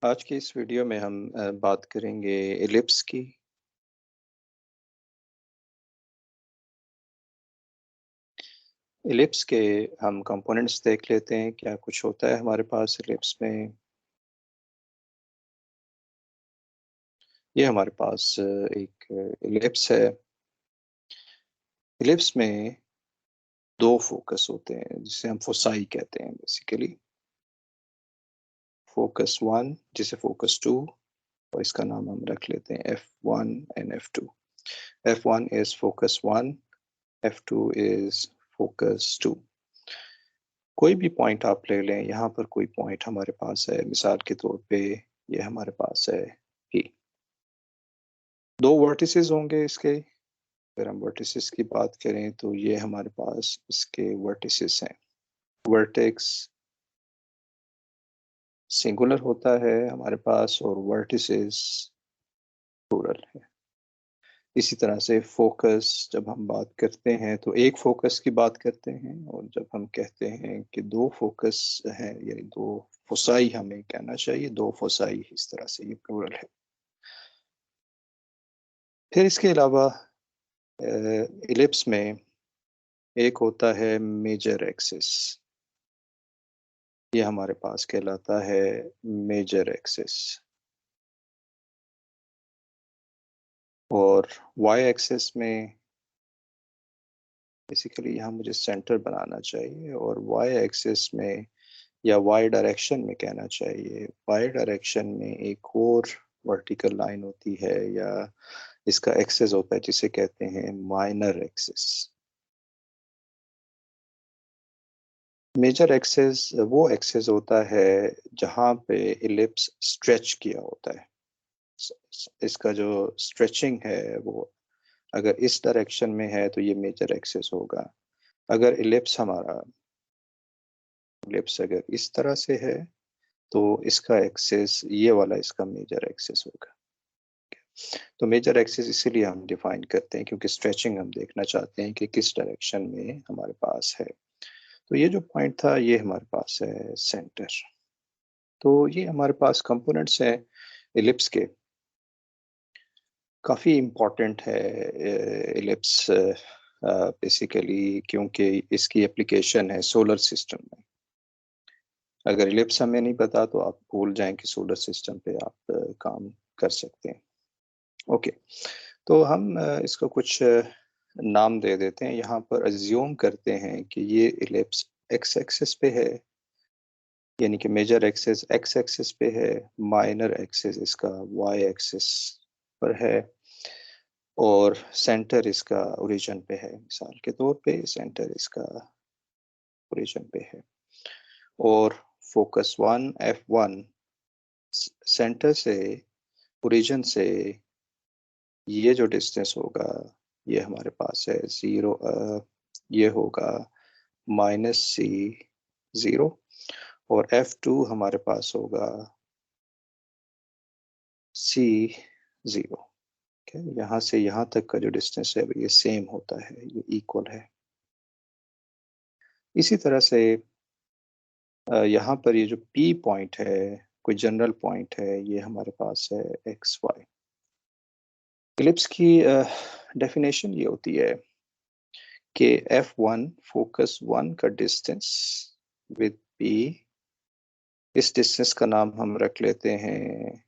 आज की इस वीडियो में हम बात करेंगे एलिप्स की। एलिप्स के हम कंपोनेंट्स देख लेते हैं, क्या कुछ होता है हमारे पास एलिप्स में। ये हमारे पास एक एलिप्स है। एलिप्स में दो फोकस होते हैं जिसे हम फोसाई कहते हैं बेसिकली। फोकस वन जिसे फोकस टू, और इसका नाम हम रख लेते हैं F1 and F2। F1 is focus one, F2 is focus two. कोई भी पॉइंट आप ले लें, यहाँ पर कोई पॉइंट हमारे पास है, मिसाल के तौर पे ये हमारे पास है P। दो वर्टिसेस होंगे इसके। अगर हम वर्टिसेस की बात करें तो ये हमारे पास इसके वर्टिसेस हैं। वर्टेक्स सिंगुलर होता है हमारे पास और वर्टिसेस प्लूरल है। इसी तरह से फोकस, जब हम बात करते हैं तो एक फोकस की बात करते हैं, और जब हम कहते हैं कि दो फोकस हैं, यानी दो फोसाई हमें कहना चाहिए, दो फोसाई, इस तरह से ये प्लूरल है। फिर इसके अलावा इलिप्स में एक होता है मेजर एक्सिस। ये हमारे पास कहलाता है मेजर एक्सिस। और वाई एक्सिस में बेसिकली यहाँ मुझे सेंटर बनाना चाहिए, और वाई एक्सिस में या वाई डायरेक्शन में कहना चाहिए, वाई डायरेक्शन में एक और वर्टिकल लाइन होती है, या इसका एक्सिस होता है जिसे कहते हैं माइनर एक्सिस। मेजर एक्सिस वो एक्सिस होता है जहां पे इलिप्स स्ट्रेच किया होता है। इसका जो स्ट्रेचिंग है वो अगर इस डायरेक्शन में है तो ये मेजर एक्सिस होगा। अगर इलिप्स अगर इस तरह से है तो इसका एक्सिस, ये वाला इसका मेजर एक्सिस होगा। तो मेजर एक्सिस इसीलिए हम डिफाइन करते हैं क्योंकि स्ट्रेचिंग हम देखना चाहते हैं कि किस डायरेक्शन में हमारे पास है। तो ये जो पॉइंट था ये हमारे पास है सेंटर। तो ये हमारे पास कंपोनेंट्स हैं इलिप्स के। काफ़ी इम्पोर्टेंट है इलिप्स बेसिकली, क्योंकि इसकी एप्लीकेशन है सोलर सिस्टम में। अगर इलिप्स हमें नहीं पता तो आप भूल जाएं कि सोलर सिस्टम पे आप काम कर सकते हैं। ओके, तो हम इसको कुछ नाम दे देते हैं। यहाँ पर अज्यूम करते हैं कि ये इलिप्स एक्स एक्सिस पे है, यानी कि मेजर एक्सिस एक्स एक्सिस पे है, माइनर एक्सिस इसका वाई एक्सिस पर है, और सेंटर इसका ओरिजिन पे है। मिसाल के तौर पे सेंटर इसका ओरिजिन पे है। और फोकस वन F1 सेंटर से, ओरिजिन से ये जो डिस्टेंस होगा ये हमारे पास है जीरो, ये होगा -C0। और F2 हमारे पास होगा C0। यहाँ से यहाँ तक का जो डिस्टेंस है ये सेम होता है, ये इक्वल है। इसी तरह से यहाँ पर ये जो P पॉइंट है, कोई जनरल पॉइंट है, ये हमारे पास है XY। इलिप्स की डेफिनेशन ये होती है कि F1 फोकस वन का डिस्टेंस विद P, इस डिस्टेंस का नाम हम रख लेते हैं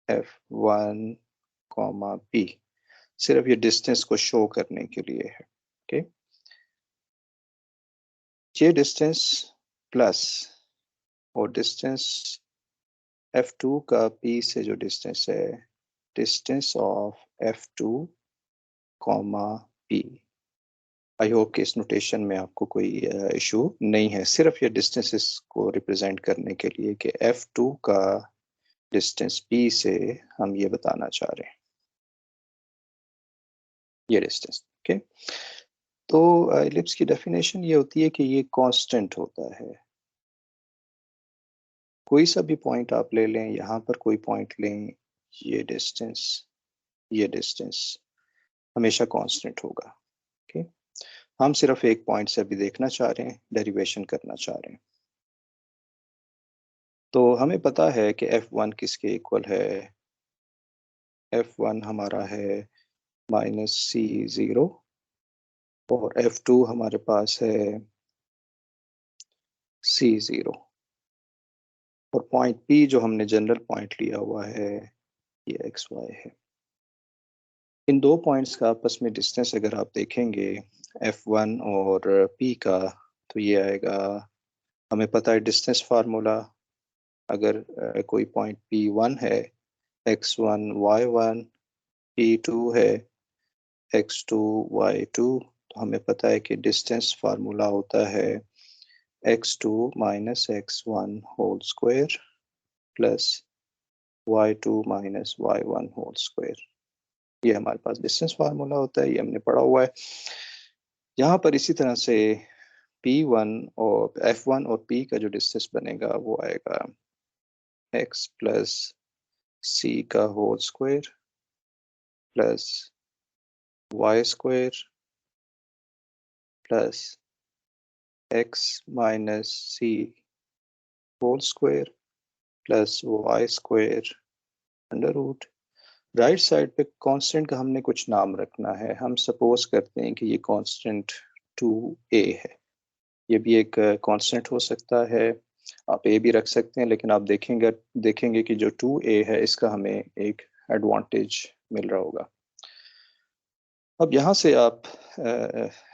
F1 कॉमा P, सिर्फ ये डिस्टेंस को शो करने के लिए है। ओके, ये डिस्टेंस प्लस और डिस्टेंस F2 का P से जो डिस्टेंस है, distance of F2 comma P। I hope कि इस नोटेशन में आपको कोई इशू नहीं है, सिर्फ ये डिस्टेंसेस को रिप्रेजेंट करने के लिए कि F2 का डिस्टेंस P से हम ये बताना चाह रहे हैं, ये डिस्टेंस। ओके, तो इलिप्स की डेफिनेशन ये होती है कि ये कांस्टेंट होता है। कोई सा भी पॉइंट आप ले लें, यहाँ पर कोई पॉइंट लें, ये डिस्टेंस हमेशा कांस्टेंट होगा। ओके, हम सिर्फ एक पॉइंट से अभी देखना चाह रहे हैं, डेरिवेशन करना चाह रहे हैं। तो हमें पता है कि f1 किसके इक्वल है, f1 हमारा है -c0 और f2 हमारे पास है c0 और पॉइंट P जो हमने जनरल पॉइंट लिया हुआ है ये xy है। इन दो पॉइंट्स का आपस में डिस्टेंस अगर आप देखेंगे f1 और P का, तो ये आएगा, हमें पता है डिस्टेंस फार्मूला, अगर कोई पॉइंट P1 है, x1 y1, P2 है x2 y2, तो हमें पता है कि डिस्टेंस फार्मूला होता है x2 minus x1 whole square plus y2 minus y1 whole square. ये हमारे पास डिस्टेंस फार्मूला होता है, ये हमने पढ़ा हुआ है। यहाँ पर इसी तरह से P1 और F1 और P का जो डिस्टेंस बनेगा वो आएगा x प्लस c का whole square plus y square plus x minus c whole square plus y square under root. Right side पे कांस्टेंट का हमने कुछ नाम रखना है। हम सपोज करते हैं कि ये कांस्टेंट 2a है। ये भी एक कांस्टेंट हो सकता है, आप a भी रख सकते हैं, लेकिन आप देखेंगे कि जो 2a है इसका हमें एक एडवांटेज मिल रहा होगा। अब यहाँ से आप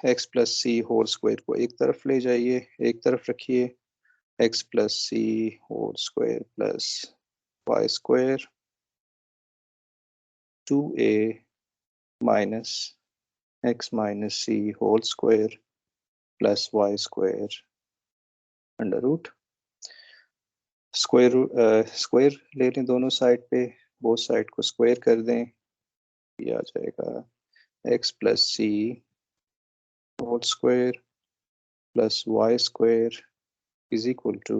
x plus c whole square को एक तरफ ले जाइए, एक तरफ रखिए, x plus c whole square plus y square 2a minus x minus c whole square plus y square under root. Square ले लें दोनों साइड पे, बोथ साइड को स्क्वायर कर दें, ये आ जाएगा x plus c whole square plus y square is equal to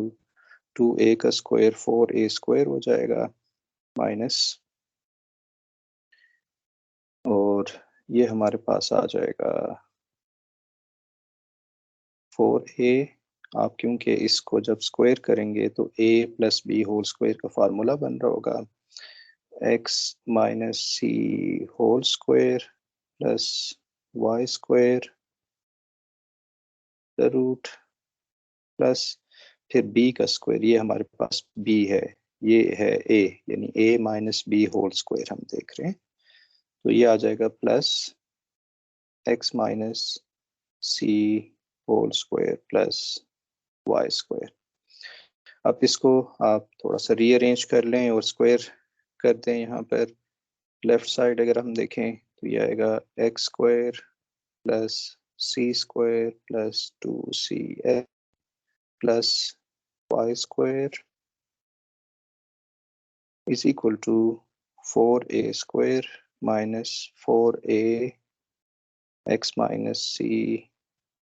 2a का स्क्वायर 4a स्क्वायर हो जाएगा माइनस, और ये हमारे पास आ जाएगा 4a। आप क्योंकि इसको जब स्क्वायर करेंगे तो a plus b whole square का फार्मूला बन रहा होगा x minus c whole square plus y square root plus फिर b का स्क्वायर, ये हमारे पास b है, ये है a, यानी a minus b whole square हम देख रहे हैं, तो ये आ जाएगा plus x minus c whole square plus y square. अब इसको आप थोड़ा सा रीअरेंज कर लें और स्क्वायर कर दें। यहाँ पर लेफ्ट साइड अगर हम देखें तो ये आएगा x square plus c square plus 2c plus y square is equal to 4a square minus 4a x minus c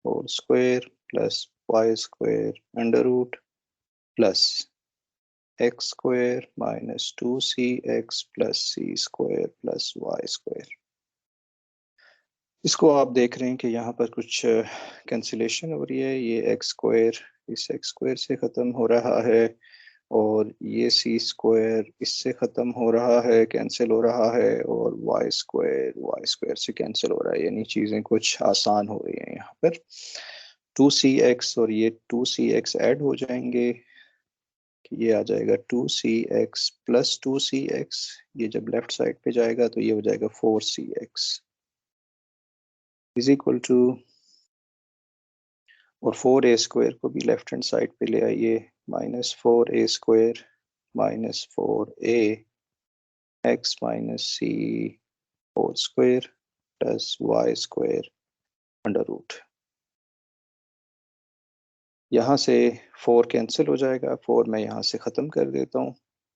whole square plus y square under root plus x square minus 2cx plus c square plus y square. इसको आप देख रहे हैं कि यहाँ पर कुछ cancellation हो रही है, ये एक्स स्क्वायर इस एक्स स्क्वायर से ख़त्म हो रहा है और ये सी स्क्वायर इससे ख़त्म हो रहा है, कैंसिल हो रहा है, और वाई स्क्वायर से कैंसिल हो रहा है, यानी चीज़ें कुछ आसान हो रही हैं। यहाँ पर 2cx और ये 2cx ऐड हो जाएंगे, ये आ जाएगा 2cx प्लस 2cx, ये जब लेफ्ट साइड पे जाएगा तो ये हो जाएगा 4cx इज इक्वल टू, और 4a स्क्वायर को भी लेफ्ट हैंड साइड पे ले आइए, minus 4a square minus 4a x minus c whole square plus y square under root. यहाँ से 4 कैंसिल हो जाएगा, 4 मैं यहाँ से ख़त्म कर देता हूँ,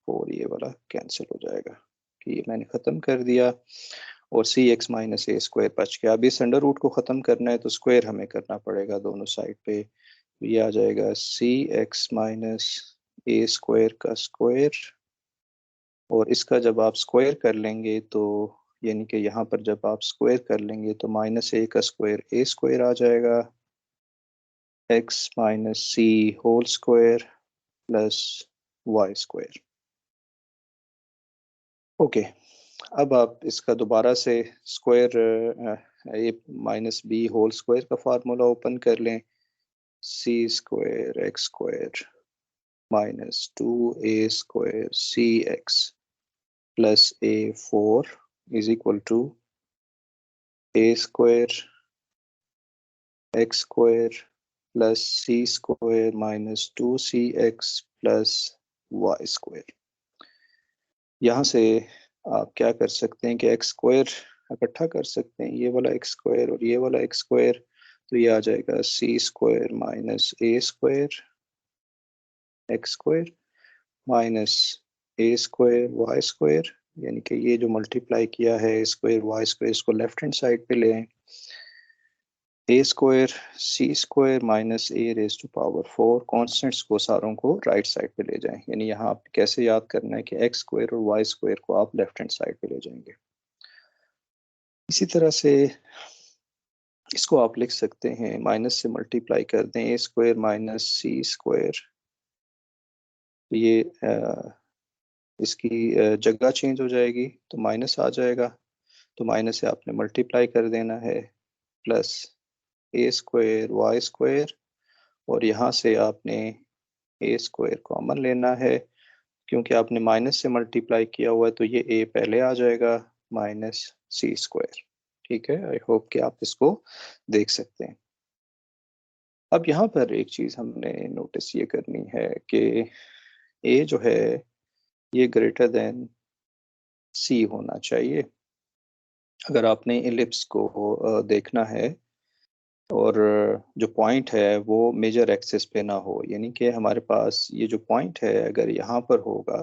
4 ये वाला कैंसिल हो जाएगा, कि ये मैंने ख़त्म कर दिया, और सी एक्स माइनस ए स्क्वायर बच गया। अब इस अंडर रूट को ख़त्म करना है तो स्क्वायर हमें करना पड़ेगा दोनों साइड पे, तो ये आ जाएगा सी एक्स माइनस ए स्क्वायर का स्क्वायर, और इसका जब आप स्क्वायर कर लेंगे तो यानी कि यहाँ पर जब आप स्क्वायर कर लेंगे तो माइनस ए का स्क्वायर ए स्क्वायर आ जाएगा, x minus c whole square plus y square. Okay, अब आप इसका दोबारा से square a minus b whole square का फार्मूला ओपन कर लें। C square x square minus 2a square c x plus a4 is equal to a square x square plus c square minus 2cx plus y square. यहाँ से आप क्या कर सकते हैं कि एक्स स्क्वायर इकट्ठा कर सकते हैं, ये वाला एक्स स्क्वायर और ये वाला एक्स स्क्वायर, तो ये आ जाएगा c square minus a square x square minus a square y square, यानी कि ये जो मल्टीप्लाई किया है स्क्वायर वाई स्क्वायर, इसको लेफ्ट हैंड साइड पे ले आए। A square c square minus a raise to power 4, constants को सारों को राइट साइड पे ले जाएं। यानी यहाँ आप कैसे याद करना है कि एक्स स्क्वायर और वाई स्क्वायर को आप लेफ्ट हैंड साइड पे ले जाएंगे। इसी तरह से इसको आप लिख सकते हैं, माइनस से मल्टीप्लाई कर दें ए स्क्वायर माइनस सी स्क्वायर, ये इसकी जगह चेंज हो जाएगी तो माइनस आ जाएगा, तो माइनस से आपने मल्टीप्लाई कर देना है प्लस ए स्क्वायर वाई स्क्वायर, और यहाँ से आपने ए स्क्वायर कॉमन लेना है, क्योंकि आपने माइनस से मल्टीप्लाई किया हुआ है तो ये ए पहले आ जाएगा माइनस सी स्क्वायर। ठीक है, आई होप कि आप इसको देख सकते हैं। अब यहाँ पर एक चीज हमने नोटिस ये करनी है कि ए जो है ये ग्रेटर देन सी होना चाहिए। अगर आपने इलिप्स को देखना है और जो पॉइंट है वो मेजर एक्सिस पे ना हो, यानी कि हमारे पास ये जो पॉइंट है अगर यहाँ पर होगा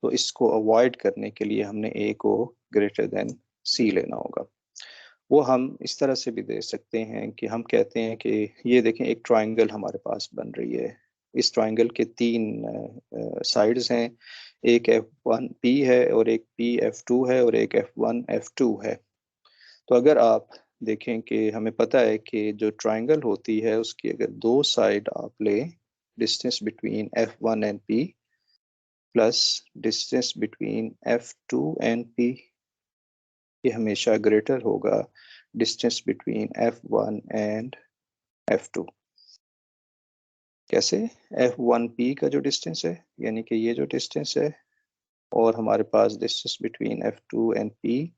तो इसको अवॉइड करने के लिए हमने ए को ग्रेटर देन सी लेना होगा। वो हम इस तरह से भी दे सकते हैं कि हम कहते हैं कि ये देखें एक ट्रायंगल हमारे पास बन रही है, इस ट्रायंगल के तीन साइड्स हैं, एक F1P है और एक PF2 है और एक F1F2 है। तो अगर आप देखें कि हमें पता है कि जो ट्रायंगल होती है उसकी अगर दो साइड आप लें, distance between F1 and P plus distance between F2 and P, ये हमेशा ग्रेटर होगा distance between F1 and F2। कैसे? F1P का जो डिस्टेंस है, यानी कि ये जो डिस्टेंस है, और हमारे पास distance between F2 and P,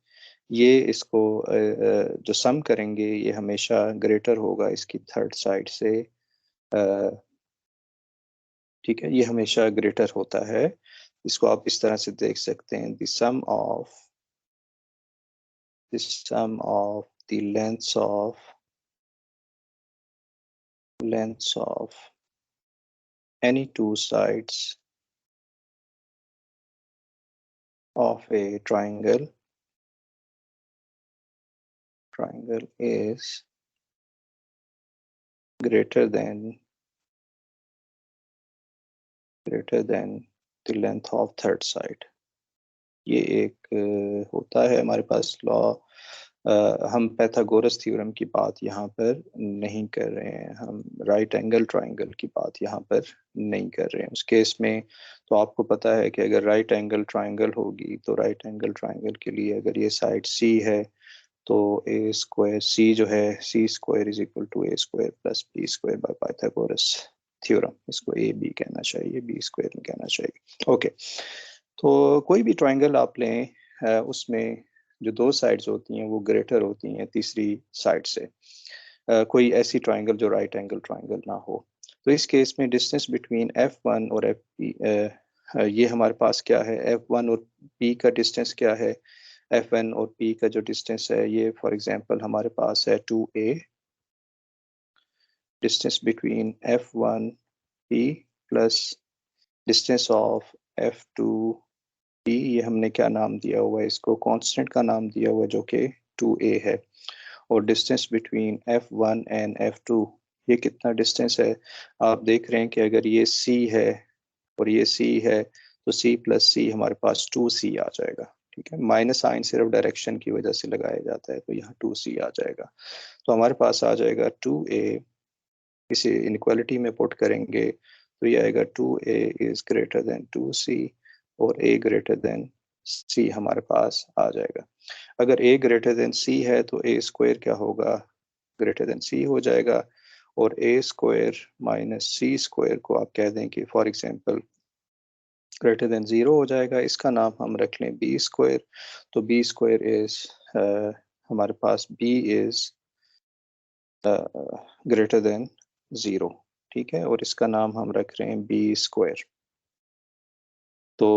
ये इसको जो सम करेंगे ये हमेशा ग्रेटर होगा इसकी थर्ड साइड से। ठीक है, ये हमेशा ग्रेटर होता है। इसको आप इस तरह से देख सकते हैं, the sum of the lengths of any two sides of a triangle is greater than the length of third side। ये एक होता है हमारे पास लॉ। हम पैथागोरस थ्योरम की बात यहाँ पर नहीं कर रहे हैं, हम राइट एंगल ट्रायंगल की बात यहाँ पर नहीं कर रहे हैं। उस केस में तो आपको पता है कि अगर राइट एंगल ट्रायंगल होगी तो राइट एंगल ट्रायंगल के लिए अगर ये साइड सी है तो ए स्क्वायर सी जो है c square is equal to a square plus b square by Pythagoras theorem. इसको ए बी कहना चाहिए, बी स्क्वायर में कहना चाहिए। ओके, तो कोई भी ट्रायंगल आप लें उसमें जो दो साइड्स होती हैं वो ग्रेटर होती हैं तीसरी साइड से। कोई ऐसी ट्रायंगल जो राइट एंगल ट्रायंगल ना हो, तो इस केस में डिस्टेंस बिटवीन F1 और FP, ये हमारे पास क्या है, F1 और P का डिस्टेंस क्या है, F1 और P का जो डिस्टेंस है ये फॉर एग्जांपल हमारे पास है 2a, distance between F1 P plus distance of F2P, ये हमने क्या नाम दिया हुआ है, इसको कांस्टेंट का नाम दिया हुआ है जो कि 2a है, और distance between F1 and F2 ये कितना डिस्टेंस है, आप देख रहे हैं कि अगर ये C है और ये C है तो C प्लस C हमारे पास 2C आ जाएगा। ठीक है, माइनस साइन सिर्फ डायरेक्शन की वजह से लगाया जाता है, तो यहाँ 2C आ जाएगा, तो हमारे पास आ जाएगा 2a। इसे इनक्वालिटी में पुट करेंगे तो ये आएगा 2a is greater then 2c और a ग्रेटर देन c हमारे पास आ जाएगा। अगर a ग्रेटर देन c है तो a स्क्वायर क्या होगा, ग्रेटर देन c हो जाएगा, और a square minus c square को आप कह दें कि फॉर एग्जांपल ग्रेटर देन 0 हो जाएगा। इसका नाम हम रख लें b स्क्वायर। तो b स्क्वायर इज हमारे पास b इज ग्रेटर देन 0, ठीक है, और इसका नाम हम रख रहे हैं b स्क्वायर। तो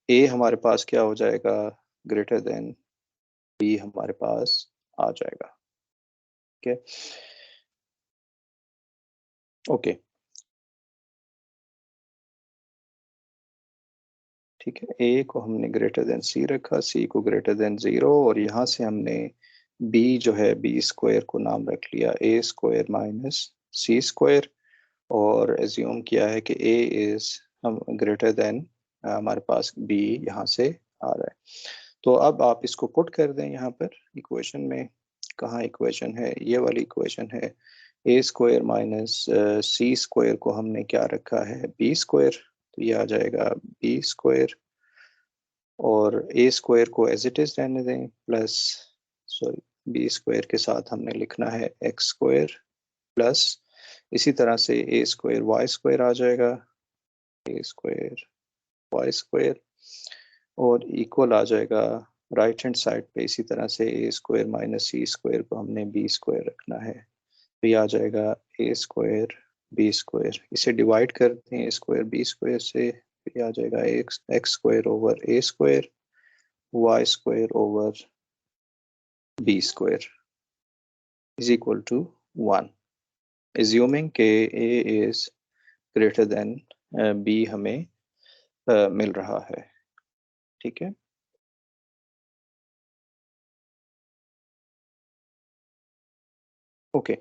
a हमारे पास क्या हो जाएगा, ग्रेटर देन b हमारे पास आ जाएगा, ठीक है। ओके, ठीक है, a को हमने ग्रेटर देन c रखा, c को ग्रेटर देन 0, और यहाँ से हमने b जो है b स्क्वायर को नाम रख लिया a square minus c square, और एज्यूम किया है कि a इज हम ग्रेटर देन हमारे पास b यहाँ से आ रहा है। तो अब आप इसको पुट कर दें यहाँ पर इक्वेशन में। कहाँ इक्वेशन है, ये वाली इक्वेशन है। a square minus c square को हमने क्या रखा है, b स्क्वायर, तो ये आ जाएगा b स्क्वायर, और a स्क्वायर को एज इट इज रहने दें, प्लस सॉरी b स्क्वायर के साथ हमने लिखना है x स्क्वायर, प्लस इसी तरह से a स्क्वायर y स्क्वायर आ जाएगा, a स्क्वायर y स्क्वायर, और इक्वल आ जाएगा राइट हैंड साइड पे इसी तरह से a square minus c square को हमने b स्क्वायर रखना है। तो ये आ जाएगा a स्क्वायर b स्क्वायर, इसे डिवाइड करते हैं a स्क्वायर b स्क्वायर से, ये आ जाएगा x square over a square y square over b square is equal to 1, assuming के a is greater than b हमें मिल रहा है, ठीक है। ओके,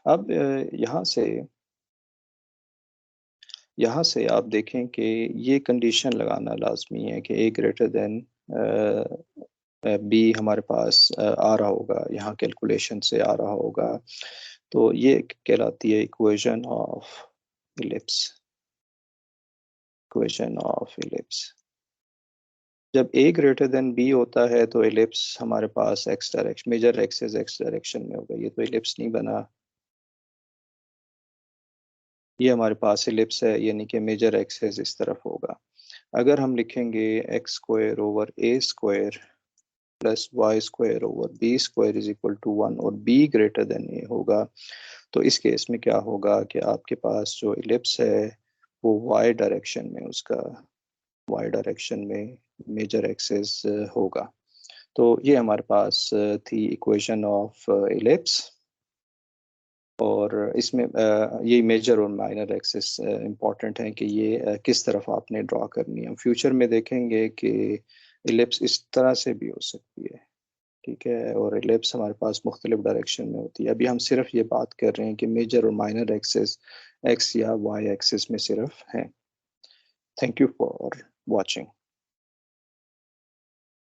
अब यहाँ से आप देखें कि ये कंडीशन लगाना लाजमी है कि a ग्रेटर देन b हमारे पास आ रहा होगा, यहाँ कैलकुलेशन से आ रहा होगा। तो ये कहलाती है equation of ellipse, equation of ellipse. जब a ग्रेटर देन b होता है तो इलिप्स हमारे पास x direction, major axis x direction में होगा। ये तो इलिप्स नहीं बना, ये हमारे पास इलिप्स है, यानी कि मेजर एक्सिस इस तरफ होगा। अगर हम लिखेंगे x square over a square plus y square over b square is equal to 1 और b ग्रेटर देन a होगा, तो इस केस में क्या होगा कि आपके पास जो इलिप्स है वो y डायरेक्शन में, उसका y डायरेक्शन में मेजर एक्सिस होगा। तो ये हमारे पास थी इक्वेशन ऑफ इलिप्स, और इसमें ये मेजर और माइनर एक्सिस इम्पॉर्टेंट है कि ये किस तरफ आपने ड्रॉ करनी है। हम फ्यूचर में देखेंगे कि इलिप्स इस तरह से भी हो सकती है, ठीक है, और इलिप्स हमारे पास मुख्तलिफ डायरेक्शन में होती है। अभी हम सिर्फ ये बात कर रहे हैं कि मेजर और माइनर एक्सिस एक्स या वाई एक्सिस में सिर्फ हैं। Thank you for watching.